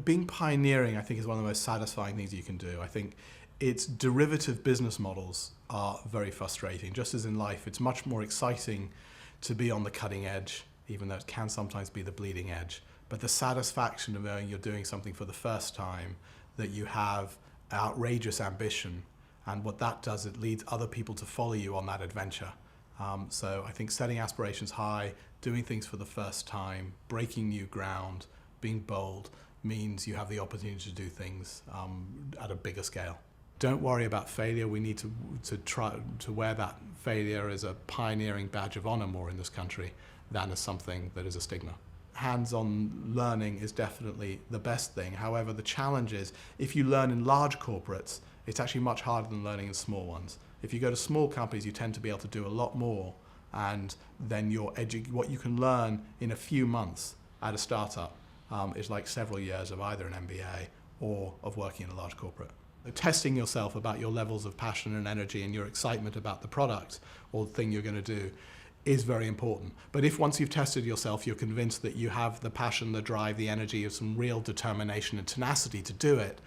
being pioneering, I think, is one of the most satisfying things you can do. I think its derivative business models are very frustrating. Just as in life, it's much more exciting to be on the cutting edge, even though it can sometimes be the bleeding edge. But the satisfaction of knowing you're doing something for the first time, that you have outrageous ambition, and what that does, it leads other people to follow you on that adventure. So I think setting aspirations high, doing things for the first time, breaking new ground, being bold, means you have the opportunity to do things at a bigger scale. Don't worry about failure. We need to try to wear that failure as a pioneering badge of honor more in this country than as something that is a stigma. Hands-on learning is definitely the best thing. However, the challenge is, if you learn in large corporates, it's actually much harder than learning in small ones. If you go to small companies, you tend to be able to do a lot more, and then what you can learn in a few months at a startup is like several years of either an MBA or of working in a large corporate. Testing yourself about your levels of passion and energy and your excitement about the product or the thing you're going to do is very important. But if once you've tested yourself, you're convinced that you have the passion, the drive, the energy, of some real determination and tenacity to do it,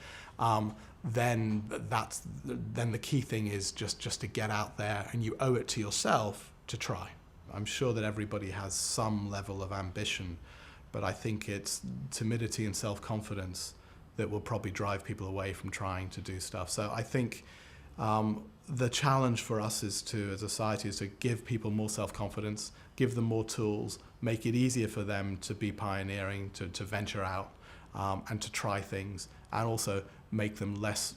then the key thing is just to get out there, and you owe it to yourself to try. I'm sure that everybody has some level of ambition, but I think it's timidity and self-confidence that will probably drive people away from trying to do stuff. So I think the challenge for us as a society is to give people more self-confidence, give them more tools, make it easier for them to be pioneering, to venture out and to try things, and also make them less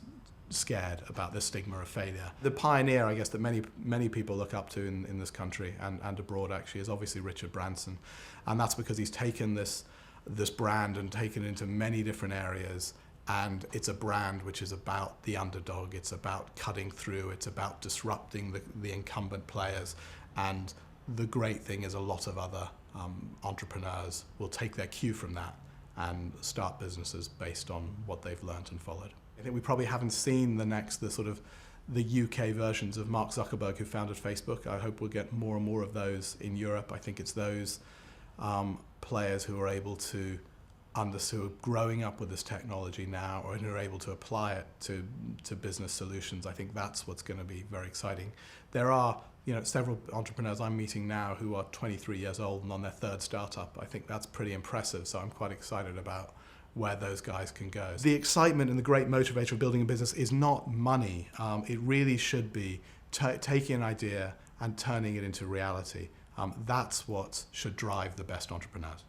scared about the stigma of failure. The pioneer, I guess, that many people look up to in this country and abroad actually is obviously Richard Branson, and that's because he's taken this brand and taken it into many different areas, and it's a brand which is about the underdog, it's about cutting through, it's about disrupting the incumbent players, and the great thing is a lot of other entrepreneurs will take their cue from that and start businesses based on what they've learned and followed. I think we probably haven't seen the UK versions of Mark Zuckerberg, who founded Facebook. I hope we'll get more and more of those in Europe. I think it's those players who are able to who are growing up with this technology now, or who are able to apply it to business solutions. I think that's what's going to be very exciting. There are several entrepreneurs I'm meeting now who are 23 years old and on their third startup. I think that's pretty impressive, so I'm quite excited about where those guys can go. The excitement and the great motivator of building a business is not money. It really should be taking an idea and turning it into reality. That's what should drive the best entrepreneurs.